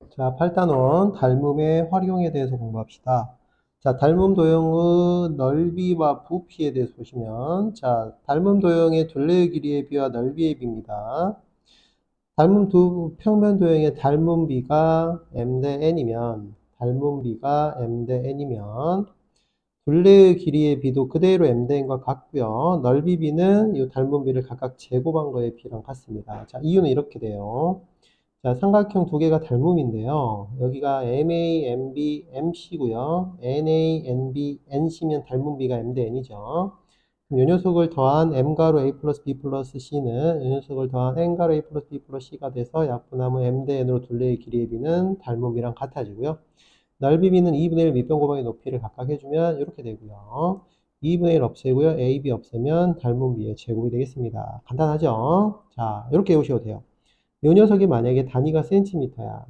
자, 8단원 닮음의 활용에 대해서 공부합시다. 자, 닮음 도형의 넓이와 부피에 대해서 보시면, 자, 닮음 도형의 둘레의 길이의 비와 넓이의 비입니다. 닮음 평면 도형의 닮음 비가 m 대 n이면, 닮음 비가 m 대 n이면, 둘레의 길이의 비도 그대로 m 대 n과 같고요. 넓이 비는 이 닮음 비를 각각 제곱한 거의 비랑 같습니다. 자, 이유는 이렇게 돼요. 자, 삼각형 두 개가 닮음인데요. 여기가 MA, MB, MC고요. NA, NB, NC면 닮음비가 M 대 N이죠. 그럼 요 녀석을 더한 M가로 A 플러스 B 플러스 C는 요 녀석을 더한 N가로 A 플러스 B 플러스 C가 돼서 약분하면 M 대 N으로 둘레의 길이의 비는 닮음비랑 같아지고요. 넓이 비는 2분의 1 밑변 곱하기 높이를 각각 해주면 이렇게 되고요. 2분의 1 없애고요. AB 없애면 닮음비의 제곱이 되겠습니다. 간단하죠? 자, 이렇게 외우셔도 돼요. 이 녀석이 만약에 단위가 센티미터야.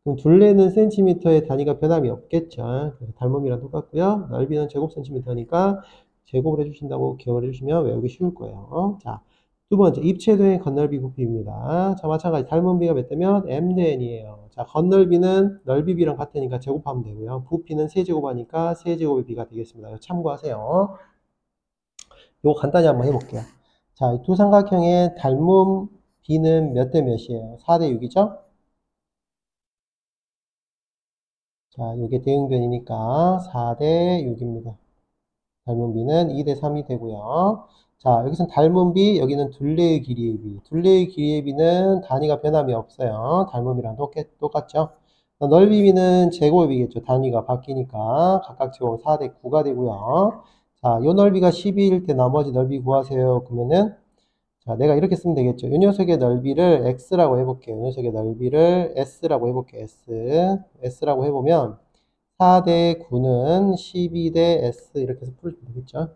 그럼 둘레는 센티미터의 단위가 변함이 없겠죠. 그래서 닮음이랑 똑같고요. 넓이는 제곱 센티미터니까 제곱을 해주신다고 기억을 해주시면 외우기 쉬울 거예요. 자, 두 번째, 입체도의 건널비 부피입니다. 자, 마찬가지 닮음비가 몇 대면 m 대 n이에요. 자, 건널비는 넓이비랑 같으니까 제곱하면 되고요. 부피는 세제곱하니까 세제곱의 비가 되겠습니다. 이거 참고하세요. 이거 간단히 한번 해볼게요. 자, 두 삼각형의 닮음 B는 몇 대 몇이에요? 4대 6이죠? 자, 이게 대응변이니까 4대 6입니다. 닮은 B는 2대 3이 되고요. 자, 여기서는 닮은 B, 여기는 둘레의 길이의 B. 둘레의 길이의 B는 단위가 변함이 없어요. 닮음이랑 똑같죠? 넓이 B는 제곱의 B겠죠. 단위가 바뀌니까 각각 제곱 4대 9가 되고요. 자, 요 넓이가 12일 때 나머지 넓이 구하세요. 그러면은 자, 내가 이렇게 쓰면 되겠죠. 이 녀석의 넓이를 x라고 해볼게요. 이 녀석의 넓이를 s라고 해볼게요. s라고 해보면 4대 9는 12대 s 이렇게 해서 풀어주면 되겠죠.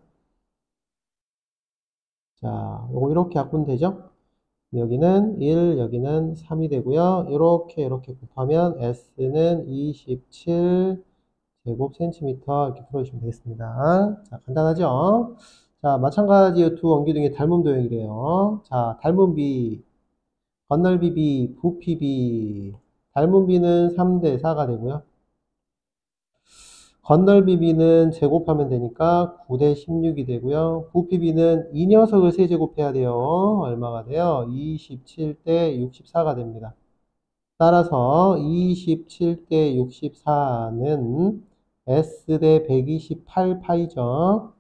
자, 요거 이렇게 약분 되죠. 여기는 1, 여기는 3이 되고요. 이렇게 곱하면 s는 27 제곱 센티미터 이렇게 풀어주시면 되겠습니다. 자, 간단하죠? 자, 마찬가지 두 원기둥의 닮음 도형이래요. 자, 닮음 B 건널비 B, 부피 B, 닮은 B는 3대 4가 되고요. 건널비 B는 제곱하면 되니까 9대 16이 되고요. 부피 B는 이 녀석을 세제곱해야 돼요. 얼마가 돼요? 27대 64가 됩니다. 따라서 27대 64는 S대 128파이죠.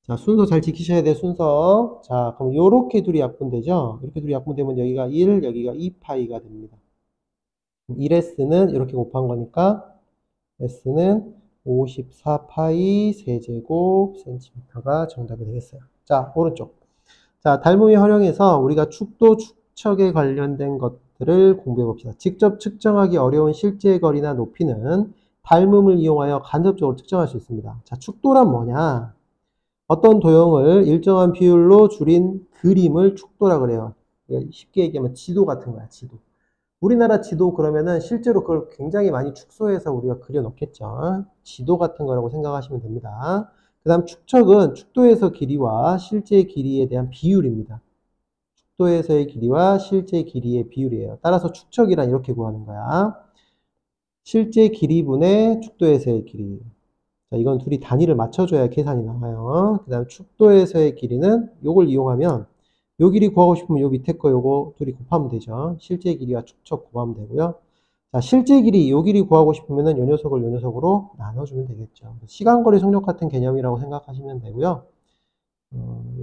자, 순서 잘 지키셔야 돼, 순서. 자, 그럼 요렇게 둘이 약분되죠? 이렇게 둘이 약분되면 여기가 1, 여기가 2파이가 됩니다. 1S는 이렇게 곱한 거니까 S는 54파이 세제곱 센티미터가 정답이 되겠어요. 자, 오른쪽. 자, 닮음이 활용해서 우리가 축도, 축척에 관련된 것들을 공부해 봅시다. 직접 측정하기 어려운 실제 거리나 높이는 닮음을 이용하여 간접적으로 측정할 수 있습니다. 자, 축도란 뭐냐? 어떤 도형을 일정한 비율로 줄인 그림을 축도라 그래요. 쉽게 얘기하면 지도 같은 거야, 지도. 우리나라 지도 그러면은 실제로 그걸 굉장히 많이 축소해서 우리가 그려놓겠죠. 지도 같은 거라고 생각하시면 됩니다. 그 다음 축척은 축도에서 길이와 실제 길이에 대한 비율입니다. 축도에서의 길이와 실제 길이의 비율이에요. 따라서 축척이란 이렇게 구하는 거야. 실제 길이분의 축도에서의 길이. 자, 이건 둘이 단위를 맞춰줘야 계산이 나와요. 그 다음 축도에서의 길이는 요걸 이용하면 요 길이 구하고 싶으면 요 밑에 거 요거 둘이 곱하면 되죠. 실제 길이와 축척 곱하면 되고요. 자, 실제 길이 요 길이 구하고 싶으면은 요 녀석을 요 녀석으로 나눠주면 되겠죠. 시간거리 속력 같은 개념이라고 생각하시면 되고요.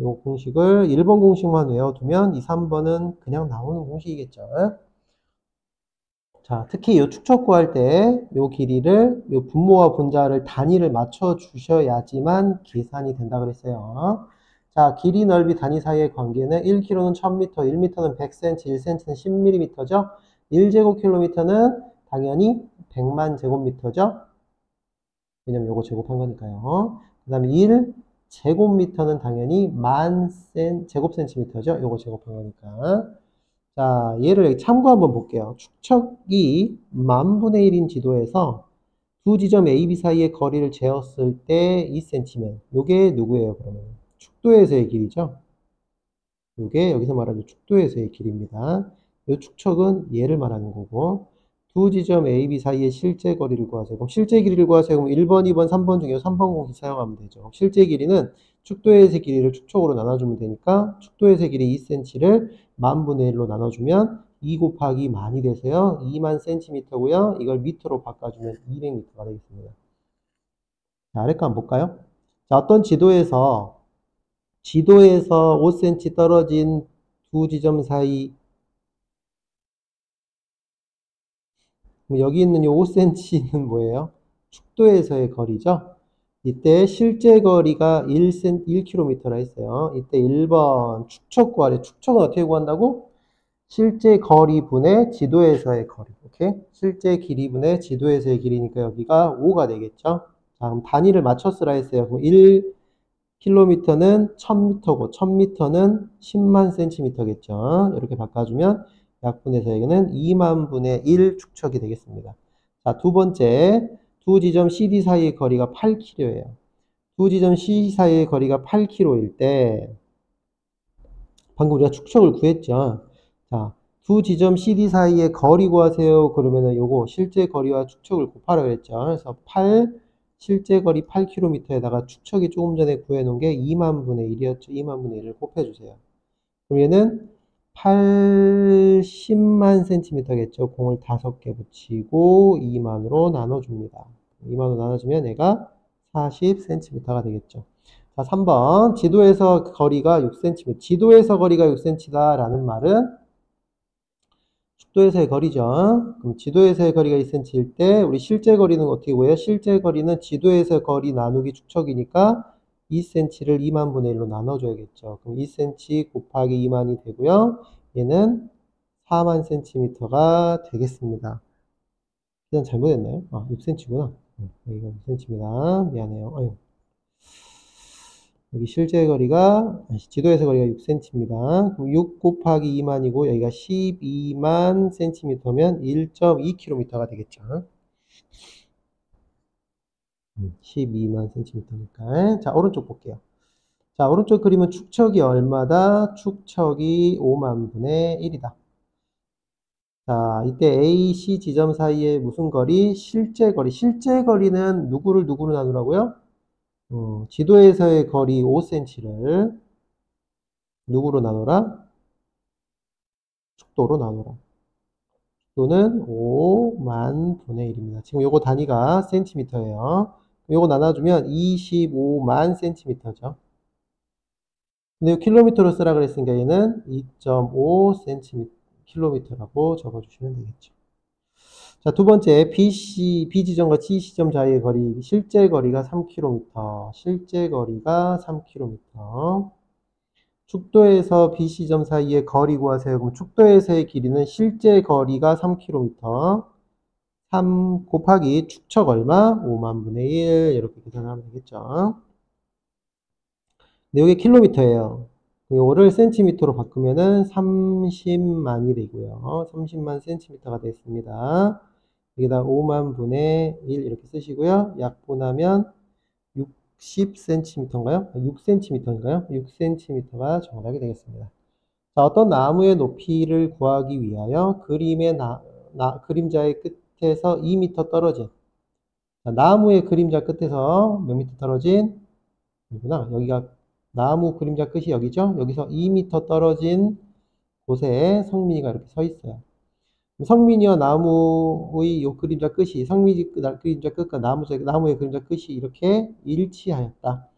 요 공식을 1번 공식만 외워두면 2, 3번은 그냥 나오는 공식이겠죠. 자, 특히 이 축척 구할 때 이 길이를 이 분모와 분자를 단위를 맞춰 주셔야지만 계산이 된다 그랬어요. 자, 길이 넓이 단위 사이의 관계는 1km는 1000m, 1m는 100cm, 1cm는 10mm죠. 1제곱킬로미터는 당연히 100만 제곱미터죠. 왜냐면 요거 제곱한 거니까요. 그 다음에 1제곱미터는 당연히 제곱센티미터죠. 요거 제곱한 거니까. 자, 얘를 참고 한번 볼게요. 축척이 10,000분의 1인 지도에서 두 지점 A, B 사이의 거리를 재었을 때 2cm면 요게 누구예요, 그러면? 축도에서의 길이죠? 요게 여기서 말하는 축도에서의 길이입니다. 요 축척은 얘를 말하는 거고 두 지점 A, B 사이의 실제 거리를 구하세요. 그럼 실제 길이를 구하세요. 그럼 1번, 2번, 3번 중에 3번 공식 사용하면 되죠. 실제 길이는 축도에서의 길이를 축척으로 나눠주면 되니까 축도에서의 길이 2cm를 10,000분의 1로 나눠주면 2 곱하기 만이 돼서요. 2만 cm고요. 이걸 미터로 바꿔주면 200m가 되겠습니다. 자, 아래 거 한번 볼까요? 자, 어떤 지도에서 5cm 떨어진 두 지점 사이, 여기 있는 이 5cm는 뭐예요? 축도에서의 거리죠. 이때 실제 거리가 1km라 했어요. 이때 1번 축척 구하래. 축척은 어떻게 구한다고? 실제 거리분의 지도에서의 거리. 오케이? 실제 길이분의 지도에서의 길이니까 여기가 5가 되겠죠. 자, 그럼 단위를 맞춰 쓰라 했어요. 그럼 1km는 1000m고 1000m는 10만 cm겠죠. 이렇게 바꿔주면 약분해서 여기는 2만 분의 1 축척이 되겠습니다. 자, 두 번째, 두 지점 CD 사이의 거리가 8km예요. 두 지점 C 사이의 거리가 8km일 때 방금 우리가 축척을 구했죠. 자, 두 지점 CD 사이의 거리 구하세요. 그러면은 요거 실제 거리와 축척을 곱하라 그랬죠. 그래서 8 실제 거리 8km에다가 축척이 조금 전에 구해놓은 게 2만 분의 1이었죠. 2만 분의 1을 곱해주세요. 그럼 얘는 80만 cm겠죠. 공을 5개 붙이고 2만으로 나눠줍니다. 2만으로 나눠주면 얘가 40cm가 되겠죠. 자, 3번. 지도에서 거리가 6cm. 지도에서 거리가 6cm다 라는 말은 축도에서의 거리죠. 그럼 지도에서의 거리가 2cm일 때 우리 실제 거리는 어떻게 구해요? 실제 거리는 지도에서 거리 나누기 축척이니까 2cm를 2만 분의 1로 나눠줘야겠죠. 그럼 2cm 곱하기 2만이 되고요. 얘는 4만 cm가 되겠습니다. 그냥 잘못했나요? 아, 6cm구나. 여기가 6cm입니다. 미안해요. 아유. 여기 실제 거리가, 지도에서 거리가 6cm입니다. 그럼 6 곱하기 2만이고, 여기가 12만 cm면 1.2km가 되겠죠. 12만 cm니까. 자, 오른쪽 볼게요. 자, 오른쪽 그림은 축척이 얼마다? 축척이 5만 분의 1이다. 자, 이때 A, C 지점 사이에 무슨 거리? 실제 거리. 실제 거리는 누구를 누구로 나누라고요? 지도에서의 거리 5cm를 누구로 나누라? 축도로 나누라. 축도는 5만 분의 1입니다. 지금 요거 단위가 센티미터예요. 요거 나눠주면 25만 센티미터죠. 근데 요 킬로미터로 쓰라 그랬으니까 얘는 2.5 킬로미터라고 적어주시면 되겠죠. 자, 두 번째, B 지점과 C 지점 사이의 거리, 실제 거리가 3km, 실제 거리가 3km. 축도에서 B 지점 사이의 거리 구하세요. 그럼 축도에서의 길이는 실제 거리가 3km, 3 곱하기 축척 얼마? 5만 분의 1 이렇게 계산하면 되겠죠. 근데 이게 킬로미터예요. 이거를 센티미터로 바꾸면은 30만이 되고요. 30만 센티미터가 됐습니다. 여기다 5만 분의 1 이렇게 쓰시고요. 약분하면 60cm인가요? 6cm인가요? 6cm가 정답이 되겠습니다. 자, 어떤 나무의 높이를 구하기 위하여 그림의 그림자의 끝에서 2m 떨어진, 자, 나무의 그림자 끝에서 몇 미터 떨어진, 이구나. 여기가 나무 그림자 끝이 여기죠? 여기서 2m 떨어진 곳에 성민이가 이렇게 서 있어요. 성민이와 나무의 요 그림자 끝이, 성민이 그림자 끝과 나무의 그림자 끝이 이렇게 일치하였다.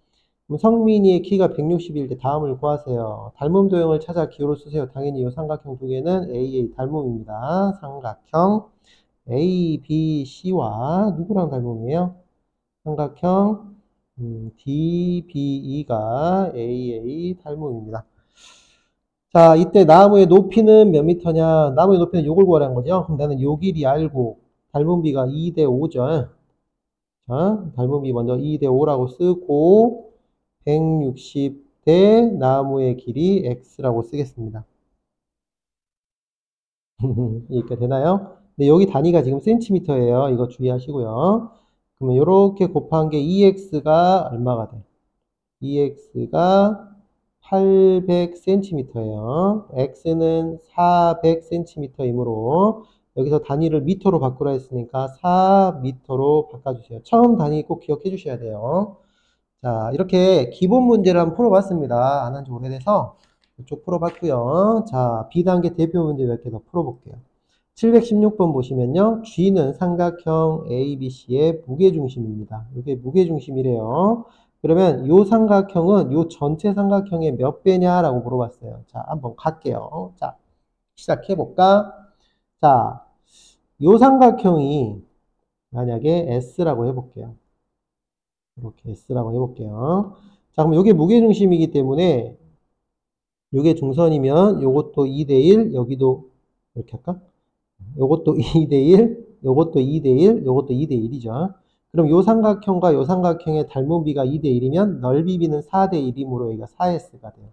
그럼 성민이의 키가 160일 때 다음을 구하세요. 닮음 도형을 찾아 기호로 쓰세요. 당연히 이 삼각형 두 개는 AA 닮음입니다. 삼각형 A, B, C와 누구랑 닮음이에요? 삼각형 DBE가 AA 닮음입니다. 자, 이때 나무의 높이는 몇 미터냐? 나무의 높이는 요걸 구하라는 거죠. 그럼 나는 요 길이 알고 닮음비가 2대 5죠. 자, 닮음비 먼저 2대 5라고 쓰고 160대 나무의 길이 X라고 쓰겠습니다. 이렇게 되나요? 근데 여기 단위가 지금 센티미터예요. 이거 주의하시고요. 그러면 이렇게 곱한 게 2x가 얼마가 돼? 2x가 800cm예요. x는 400cm이므로 여기서 단위를 미터로 바꾸라 했으니까 4미터로 바꿔주세요. 처음 단위 꼭 기억해 주셔야 돼요. 자, 이렇게 기본 문제를 한번 풀어봤습니다. 안 한 지 오래돼서 이쪽 풀어봤고요. 자, B단계 대표 문제 몇 개 더 풀어볼게요. 716번 보시면요. G는 삼각형 ABC의 무게중심입니다. 이게 무게중심이래요. 그러면 요 삼각형은 요 전체 삼각형의 몇 배냐라고 물어봤어요. 자, 한번 갈게요. 자, 시작해볼까? 자, 요 삼각형이 만약에 S라고 해볼게요. 이렇게 S라고 해볼게요. 자, 그럼 요게 무게중심이기 때문에 요게 중선이면 요것도 2대1, 여기도 이렇게 할까? 요것도 2대1, 요것도 2대1, 요것도 2대1이죠. 그럼 요 삼각형과 요 삼각형의 닮은 비가 2대1이면 넓이 비는 4대1이므로 여기가 4S가 돼요.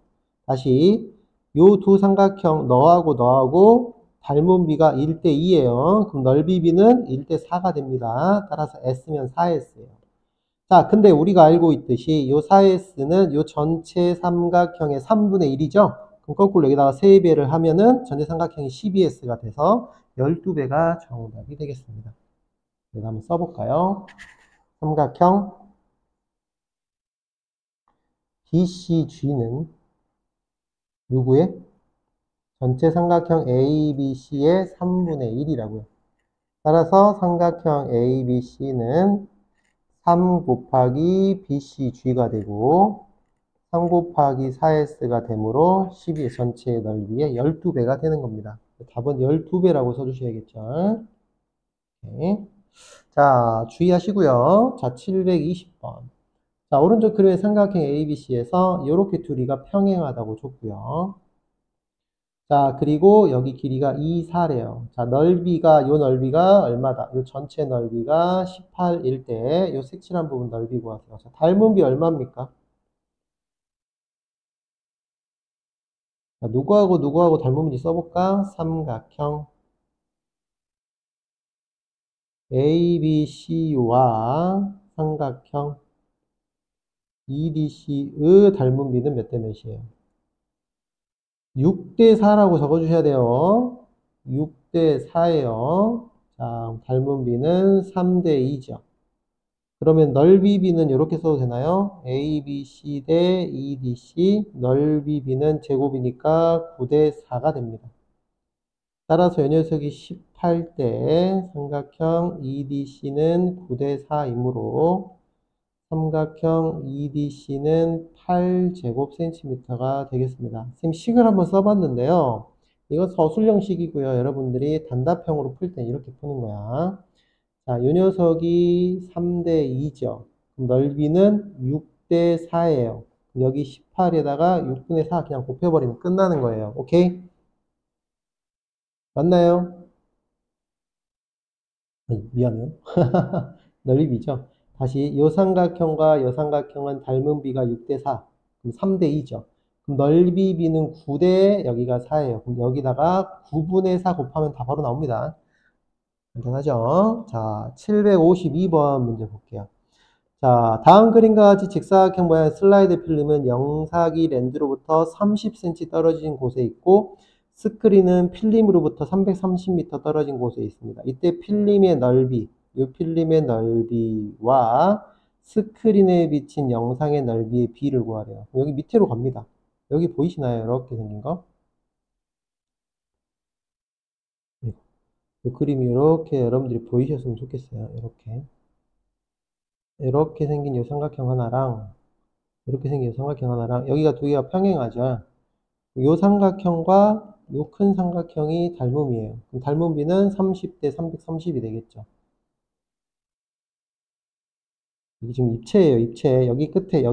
다시 요 두 삼각형 너하고 닮은 비가 1대2예요. 그럼 넓이 비는 1대4가 됩니다. 따라서 S면 4S예요. 자, 근데 우리가 알고 있듯이 요 4S는 요 전체 삼각형의 3분의 1이죠? 그럼 거꾸로 여기다가 3배를 하면은 전체 삼각형이 12S가 돼서 12배가 정답이 되겠습니다. 그래서 한번 써볼까요? 삼각형 BCG는 누구의? 전체 삼각형 ABC의 3분의 1이라고요. 따라서 삼각형 ABC는 3 곱하기 BCG가 되고 3 곱하기 4S가 되므로 12 전체 넓이의 12배가 되는 겁니다. 답은 12배라고 써주셔야겠죠. 네. 자, 주의하시고요. 자, 720번. 자, 오른쪽 그림의 삼각형 ABC에서 이렇게 둘이가 평행하다고 줬고요. 자, 그리고 여기 길이가 2, 4래요. 자, 넓이가, 요 넓이가 얼마다? 요 전체 넓이가 18일 때, 요 색칠한 부분 넓이 구하세요. 자, 닮은 비 얼마입니까? 자, 누구하고 닮은 비인지 써볼까? 삼각형 ABC와 삼각형 EDC의 닮은 비는 몇 대 몇이에요? 6대4라고 적어주셔야 돼요. 6대4예요. 자, 닮은 비는 3대2죠. 그러면 넓이 비는 이렇게 써도 되나요? ABC 대 EDC, 넓이 비는 제곱이니까 9대4가 됩니다. 따라서 이 녀석이 18대 삼각형 EDC는 9대4이므로 삼각형 EDC는 8제곱센티미터가 되겠습니다. 선생님 식을 한번 써봤는데요. 이건 서술형식이고요. 여러분들이 단답형으로 풀 때 이렇게 푸는 거야. 자, 이 녀석이 3대2죠. 넓이는 6대4예요. 여기 18에다가 6분의 4 그냥 곱해버리면 끝나는 거예요. 오케이? 맞나요? 아니, 미안해요. 넓이죠. 다시 요 삼각형과 요 삼각형은 닮은 비가 6대4. 그럼 3대2죠. 그럼 넓이 비는 9대 여기가 4예요. 그럼 여기다가 9분의 4 곱하면 다 바로 나옵니다. 간단하죠? 자, 752번 문제 볼게요. 자, 다음 그림과 같이 직사각형 모양의 슬라이드 필름은 영상기 렌즈로부터 30cm 떨어진 곳에 있고 스크린은 필름으로부터 330m 떨어진 곳에 있습니다. 이때 필름의 넓이, 이 필름의 넓이와 스크린에 비친 영상의 넓이의 비를 구하래요. 여기 밑으로 갑니다. 여기 보이시나요? 이렇게 생긴 거? 이 그림이 이렇게 여러분들이 보이셨으면 좋겠어요. 이렇게 생긴 이 삼각형 하나랑 이렇게 생긴 삼각형 하나랑 여기가 두 개가 평행하죠. 이 삼각형과 이 큰 삼각형이 닮음이에요. 그럼 닮은 비는 30대 330이 되겠죠. 이게 지금 입체예요, 입체. 여기 끝에서부터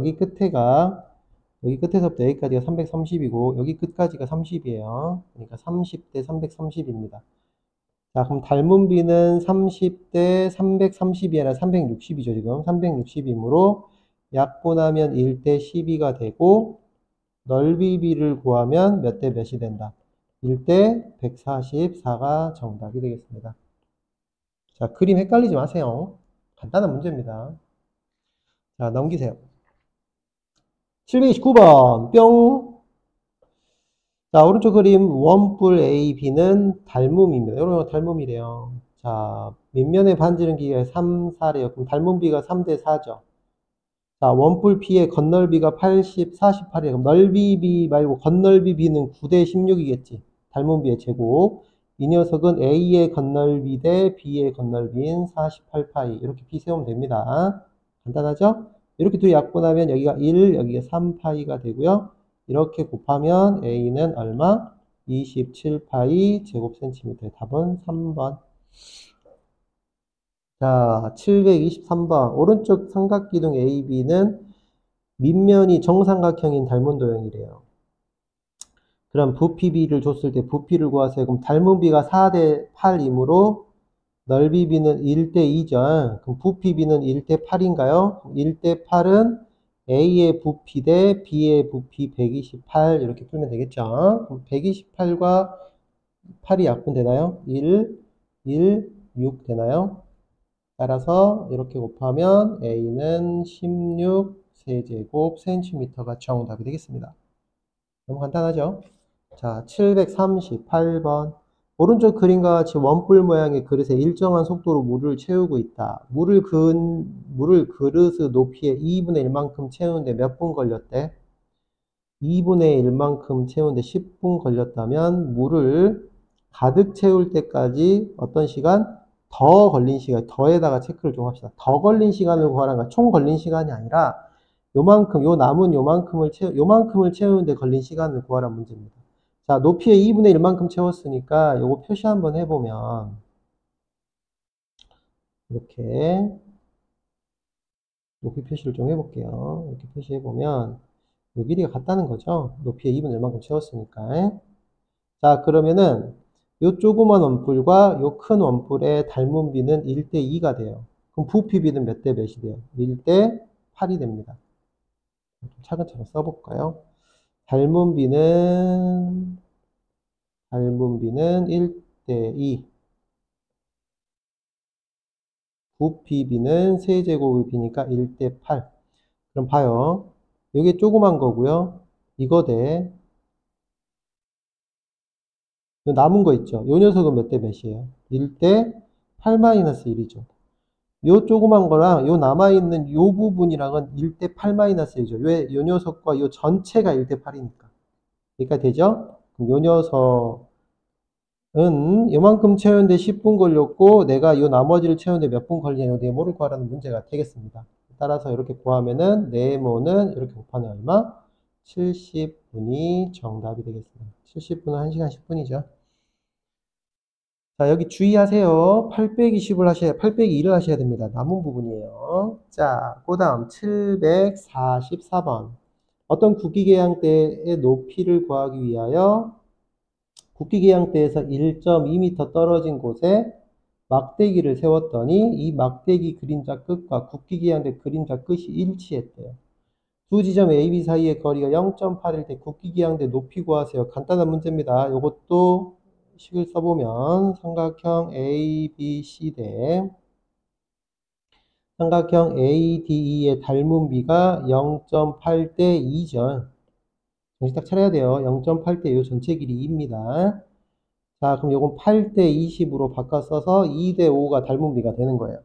여기까지가 330이고, 여기 끝까지가 30이에요. 그러니까 30대 330입니다. 자, 그럼 닮은 비는 30대 330이 아니라 360이죠, 지금. 360이므로 약분하면 1대 12가 되고, 넓이 비를 구하면 몇 대 몇이 된다? 1대 144가 정답이 되겠습니다. 자, 그림 헷갈리지 마세요. 간단한 문제입니다. 자, 넘기세요. 729번, 뿅. 자, 오른쪽 그림 원뿔 A, B는 닮음입니다. 이런 닮음이래요. 자, 밑면의 반지름 길이가 3, 4래요. 그럼 닮음 B가 3대 4죠. 자, 원뿔 B의 건널비가 80, 48이에요. 그럼 넓이 B 말고 건널비 B는 9대 16이겠지. 닮은 B의 제곱. 이 녀석은 A의 건널비 대 B의 건널비인 48파이. 이렇게 B 세우면 됩니다. 간단하죠? 이렇게 둘이 약분하면 여기가 1, 여기가 3파이가 되고요. 이렇게 곱하면 A는 얼마? 27파이 제곱센티미터. 답은 3번. 자, 723번. 오른쪽 삼각기둥 AB는 밑면이 정삼각형인 닮은 도형이래요. 그럼 부피 B를 줬을 때 부피를 구하세요. 그럼 닮은 B가 4대 8이므로 넓이 B는 1대 2죠. 그럼 부피 B는 1대 8인가요? 1대 8은 A의 부피 대 B의 부피 128 이렇게 풀면 되겠죠. 그럼 128과 8이 약분되나요? 1, 6 되나요? 따라서 이렇게 곱하면 A는 16 세제곱 센티미터가 정답이 되겠습니다. 너무 간단하죠? 자, 738번. 오른쪽 그림과 같이 원뿔 모양의 그릇에 일정한 속도로 물을 채우고 있다. 물을 그릇의 높이의 2분의 1만큼 채우는데 몇 분 걸렸대? 2분의 1만큼 채우는데 10분 걸렸다면 물을 가득 채울 때까지 어떤 시간? 더 걸린 시간, 더에다가 체크를 좀 합시다. 더 걸린 시간을 구하라는 거야. 총 걸린 시간이 아니라 요만큼, 요 남은 요만큼을 채우는데 걸린 시간을 구하라는 문제입니다. 자, 높이의 2분의 1만큼 채웠으니까 요거 표시 한번 해보면 이렇게 높이 표시를 좀 해볼게요. 이렇게 표시해보면 요 길이가 같다는 거죠. 높이의 2분의 1만큼 채웠으니까. 자, 그러면은 요 조그만 원뿔과 요 큰 원뿔의 닮은 비는 1대 2가 돼요. 그럼 부피 비는 몇 대 몇이 돼요? 1대 8이 됩니다. 좀 차근차근 써볼까요? 닮은 비는 1대 2. 부피 비는 세제곱의 비니까 1대 8. 그럼 봐요. 이게 조그만 거고요. 이거 대 남은 거 있죠. 요 녀석은 몇 대 몇이에요? 1대 8-1이죠. 요 조그만 거랑 요 남아있는 요 부분이랑은 1대 8-1이죠. 왜? 요 녀석과 요 전체가 1대 8이니까. 그러니까 되죠? 그럼 요 녀석은 요만큼 채우는데 10분 걸렸고 내가 요 나머지를 채우는데 몇 분 걸리냐 요 네모를 구하라는 문제가 되겠습니다. 따라서 이렇게 구하면은 네모는 이렇게 곱하면 얼마? 70분이 정답이 되겠습니다. 70분은 1시간 10분이죠. 자, 여기 주의하세요. 8 빼기 10을 하셔야, 8 빼기 1을 하셔야 됩니다. 남은 부분이에요. 자, 그 다음 744번. 어떤 국기계양대의 높이를 구하기 위하여 국기계양대에서 1.2m 떨어진 곳에 막대기를 세웠더니 이 막대기 그림자 끝과 국기계양대 그림자 끝이 일치했대요. 두 지점 A, B 사이의 거리가 0.8일 때 국기계양대 높이 구하세요. 간단한 문제입니다. 이것도 식을 써보면 삼각형 ABC 대 삼각형 ADE의 닮은 비가 0.8대 2죠. 정신 딱 차려야 돼요. 0.8대 이 전체 길이 2입니다. 자, 그럼 요건 8대 20으로 바꿔 써서 2대 5가 닮은 비가 되는 거예요.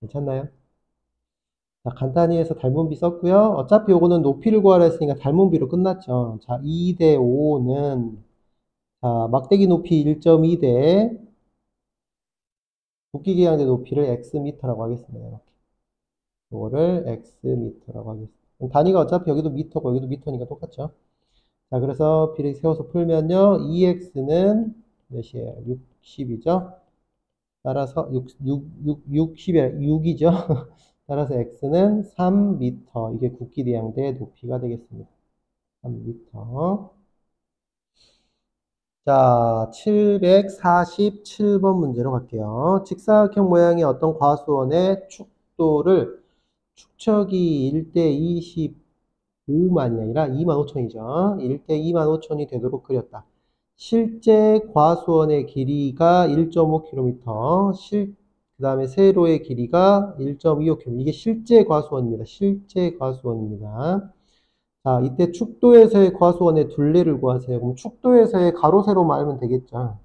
괜찮나요? 자, 간단히 해서 닮은 비 썼고요. 어차피 요거는 높이를 구하라 했으니까 닮은 비로 끝났죠. 자, 2대 5는 자, 막대기 높이 1.2대 국기계양대 높이를 xm라고 하겠습니다. 이렇게. 이거를 xm라고 하겠습니다. 단위가 어차피 여기도 미터고 여기도 미터니까 똑같죠. 자, 그래서 비를 세워서 풀면요. 2x는 몇이에요? 60이죠. 따라서 60이 6이죠. 따라서 x는 3m. 이게 국기계양대 높이가 되겠습니다. 3m. 자, 747번 문제로 갈게요. 직사각형 모양의 어떤 과수원의 축도를 축척이 1대 25만이 아니라 25,000이죠. 1대 25,000이 되도록 그렸다. 실제 과수원의 길이가 1.5km, 그 다음에 세로의 길이가 1.25km. 이게 실제 과수원입니다. 실제 과수원입니다. 자, 이때 축도에서의 과수원의 둘레를 구하세요. 그럼 축도에서의 가로, 세로만 알면 되겠죠.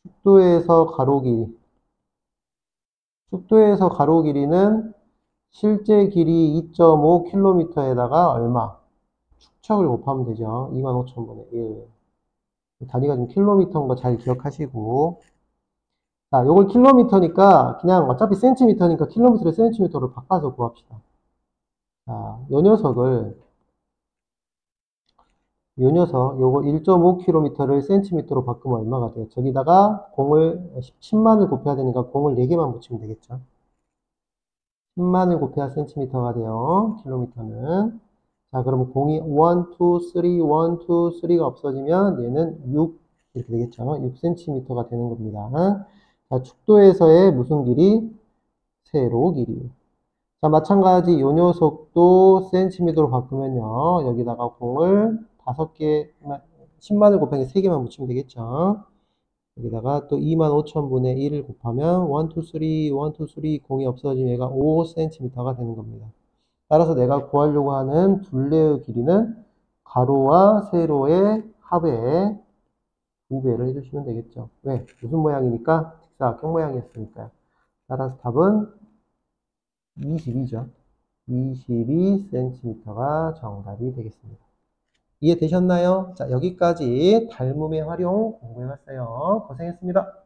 축도에서 가로 길이. 축도에서 가로 길이는 실제 길이 2.5km에다가 얼마? 축척을 곱하면 되죠. 25,000분의 1. 단위가 좀 킬로미터인 거 잘 기억하시고. 자, 요걸 킬로미터니까 그냥 어차피 센티미터니까 킬로미터를 센티미터로 바꿔서 구합시다. 자, 요거 1.5km를 센티미터로 바꾸면 얼마가 돼요? 저기다가 10만을 곱해야 되니까 공을 4개만 붙이면 되겠죠. 10만을 곱해야 센티미터가 돼요. 킬로미터는. 자, 그럼 공이 1, 2, 3, 1, 2, 3가 없어지면 얘는 6, 이렇게 되겠죠. 6cm가 되는 겁니다. 자, 축도에서의 무슨 길이? 세로 길이. 자, 마찬가지 요 녀석도 센티미터로 바꾸면요. 여기다가 공을 5개, 10만을 곱하기 3개만 붙이면 되겠죠. 여기다가 또 25,000분의 1을 곱하면 1, 2, 3, 1, 2, 3 공이 없어지면 얘가 5cm가 되는 겁니다. 따라서 내가 구하려고 하는 둘레의 길이는 가로와 세로의 합의 2배를 해주시면 되겠죠. 왜? 무슨 모양이니까? 직사각형 모양이었으니까요. 따라서 답은 22죠. 22cm가 정답이 되겠습니다. 이해되셨나요? 자, 여기까지 닮음의 활용 공부해봤어요. 고생했습니다.